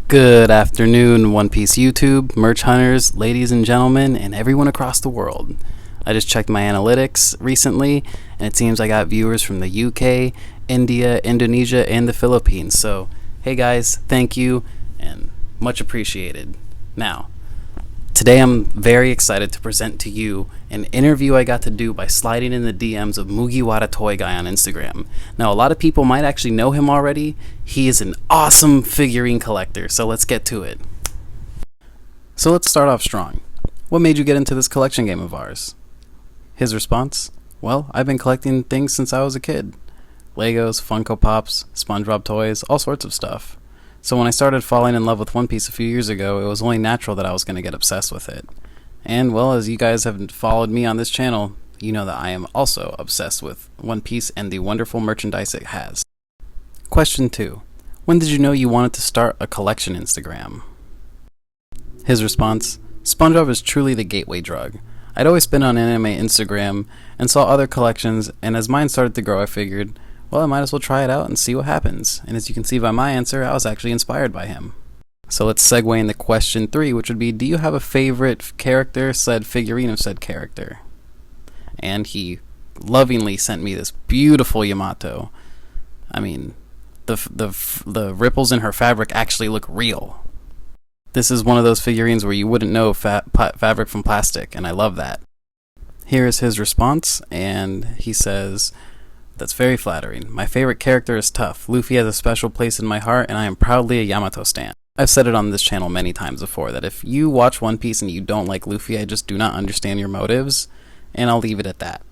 Good afternoon, One Piece YouTube, merch hunters, ladies and gentlemen, and everyone across the world. I just checked my analytics recently, and it seems I got viewers from the UK, India, Indonesia, and the Philippines. So, hey guys, thank you, and much appreciated. Now, today I'm very excited to present to you an interview I got to do by sliding in the DMs of Mugiwara Toy Guy on Instagram. Now, a lot of people might actually know him already. He is an awesome figurine collector, so let's get to it. So let's start off strong. What made you get into this collection game of ours? His response? Well, I've been collecting things since I was a kid. Legos, Funko Pops, SpongeBob toys, all sorts of stuff. So when I started falling in love with One Piece a few years ago, it was only natural that I was going to get obsessed with it. And well, as you guys have followed me on this channel, you know that I am also obsessed with One Piece and the wonderful merchandise it has. Question 2. When did you know you wanted to start a collection Instagram? His response: SpongeBob is truly the gateway drug. I'd always been on anime Instagram and saw other collections, and as mine started to grow, I figured, well, I might as well try it out and see what happens. And as you can see by my answer, I was actually inspired by him. So let's segue into question 3, which would be, do you have a favorite character, said figurine of said character? And he lovingly sent me this beautiful Yamato. I mean, the ripples in her fabric actually look real. This is one of those figurines where you wouldn't know fabric from plastic, and I love that. Here is his response, and he says, that's very flattering. My favorite character is Tough. Luffy has a special place in my heart, and I am proudly a Yamato stan. I've said it on this channel many times before, that if you watch One Piece and you don't like Luffy, I just do not understand your motives, and I'll leave it at that.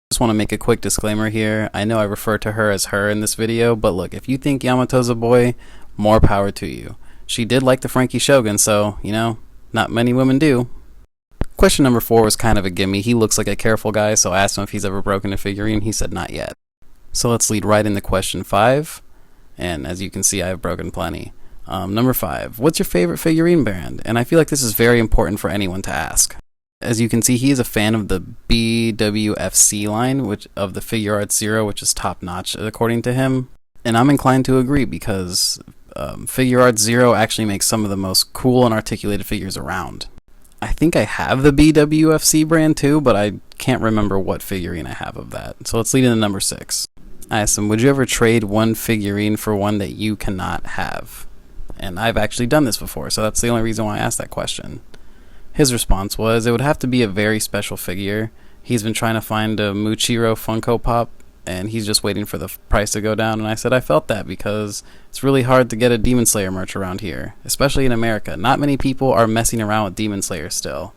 Just want to make a quick disclaimer here. I know I refer to her as her in this video, but look, if you think Yamato's a boy, more power to you. She did like the Frankie Shogun, so, you know, not many women do. Question number 4 was kind of a gimme. He looks like a careful guy, so I asked him if he's ever broken a figurine. He said not yet. So let's lead right into question 5. And as you can see, I've broken plenty. Number 5. What's your favorite figurine brand? And I feel like this is very important for anyone to ask. As you can see, he is a fan of the BWFC line, which of the Figure Arts Zero, which is top notch according to him. And I'm inclined to agree because Figure Arts Zero actually makes some of the most cool and articulated figures around. I think I have the BWFC brand too, but I can't remember what figurine I have of that. So let's lead into number 6. I asked him, would you ever trade one figurine for one that you cannot have? And I've actually done this before, so that's the only reason why I asked that question. His response was, it would have to be a very special figure. He's been trying to find a Mugiwara Funko Pop, and he's just waiting for the price to go down. And I said I felt that because it's really hard to get a Demon Slayer merch around here, especially in America. Not many people are messing around with Demon Slayer still.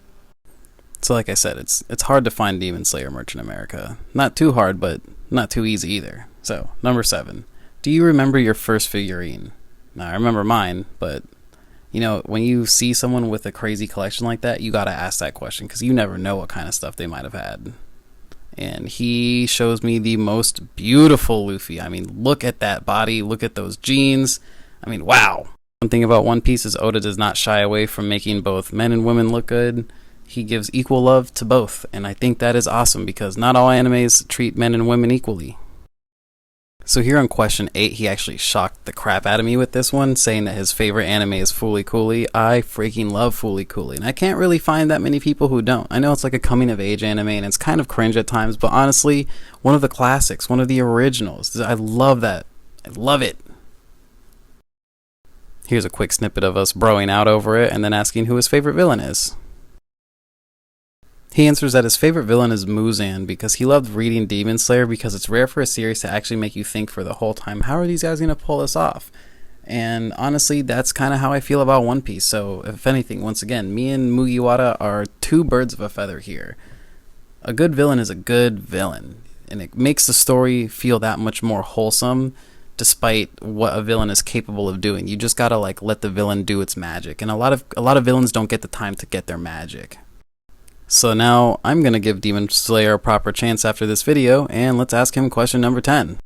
So like I said, it's hard to find Demon Slayer merch in America. Not too hard, but not too easy either. So, number 7. Do you remember your first figurine? Now, I remember mine, but, you know, when you see someone with a crazy collection like that, you gotta ask that question, because you never know what kind of stuff they might have had. And he shows me the most beautiful Luffy. I mean, look at that body, look at those jeans. I mean, wow. One thing about One Piece is Oda does not shy away from making both men and women look good. He gives equal love to both, and I think that is awesome because not all animes treat men and women equally. So here on question 8, he actually shocked the crap out of me with this one, saying that his favorite anime is Fooly Cooly. I freaking love Fooly Cooly, and I can't really find that many people who don't. I know it's like a coming-of-age anime, and it's kind of cringe at times, but honestly, one of the classics, one of the originals. I love that. I love it. Here's a quick snippet of us broing out over it, and then asking who his favorite villain is. He answers that his favorite villain is Muzan because he loved reading Demon Slayer because it's rare for a series to actually make you think for the whole time, how are these guys going to pull this off? And honestly, that's kind of how I feel about One Piece. So if anything, once again, me and Mugiwara are two birds of a feather here. A good villain is a good villain, and it makes the story feel that much more wholesome despite what a villain is capable of doing. You just gotta like let the villain do its magic, and a lot of villains don't get the time to get their magic. So now I'm going to give Demon Slayer a proper chance after this video, and let's ask him question number 10.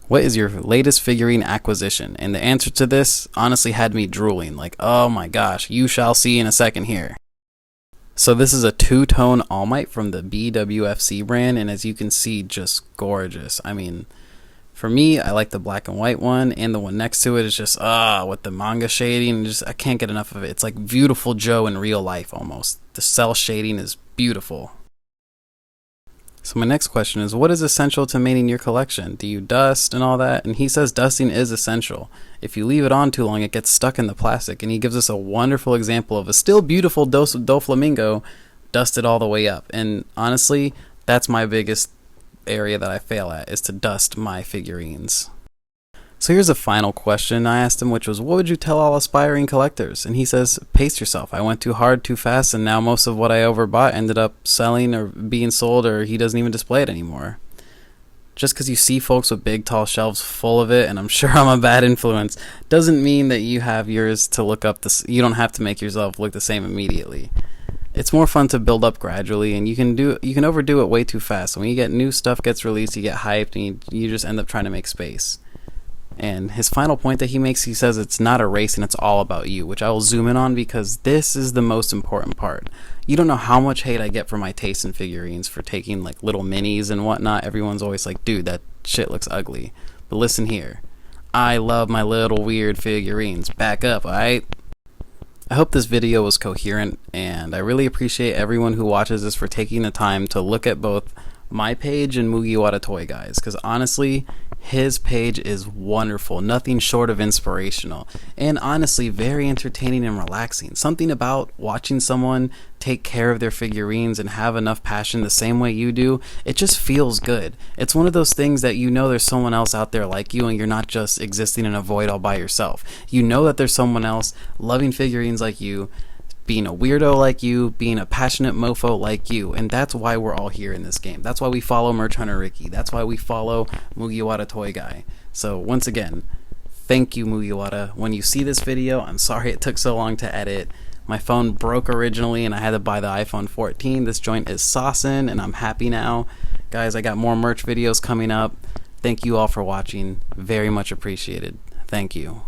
What is your latest figurine acquisition? And the answer to this honestly had me drooling, like, oh my gosh, you shall see in a second here. So this is a two-tone All Might from the BWFC brand, and as you can see, just gorgeous. I mean, For me, I like the black and white one, and the one next to it is just with the manga shading. Just I can't get enough of it. It's like Beautiful Joe in real life almost. The cell shading is beautiful. So my next question is, what is essential to maintaining your collection? Do you dust and all that? And he says dusting is essential. If you leave it on too long, it gets stuck in the plastic. And he gives us a wonderful example of a still beautiful Doflamingo dusted all the way up. And honestly, that's my biggest area that I fail at, is to dust my figurines. So here's a final question I asked him, which was, what would you tell all aspiring collectors? And he says, pace yourself. I went too hard, too fast, and now most of what I overbought ended up selling or being sold, or he doesn't even display it anymore. Just because you see folks with big, tall shelves full of it, and I'm sure I'm a bad influence, doesn't mean that you have yours to look up. You don't have to make yourself look the same immediately. It's more fun to build up gradually, and you can overdo it way too fast. When you get new stuff gets released, you get hyped, and you just end up trying to make space. And his final point that he makes, he says it's not a race and it's all about you, which I will zoom in on because this is the most important part. You don't know how much hate I get for my taste in figurines, for taking like little minis and whatnot. Everyone's always like, dude, that shit looks ugly. But listen here, I love my little weird figurines. Back up, alright? I hope this video was coherent, and I really appreciate everyone who watches this for taking the time to look at both my page and Mugiwara Toy Guys, because honestly, his page is wonderful, nothing short of inspirational, and honestly very entertaining and relaxing. Something about watching someone take care of their figurines and have enough passion the same way you do, it just feels good. It's one of those things that you know there's someone else out there like you, and you're not just existing in a void all by yourself. You know that there's someone else loving figurines like you, being a weirdo like you, being a passionate mofo like you, and that's why we're all here in this game. That's why we follow Merch Hunter Ricky. That's why we follow Mugiwara Toy Guy. So once again, thank you, Mugiwara. When you see this video, I'm sorry it took so long to edit. My phone broke originally and I had to buy the iPhone 14. This joint is saucing and I'm happy now. Guys, I got more merch videos coming up. Thank you all for watching. Very much appreciated. Thank you.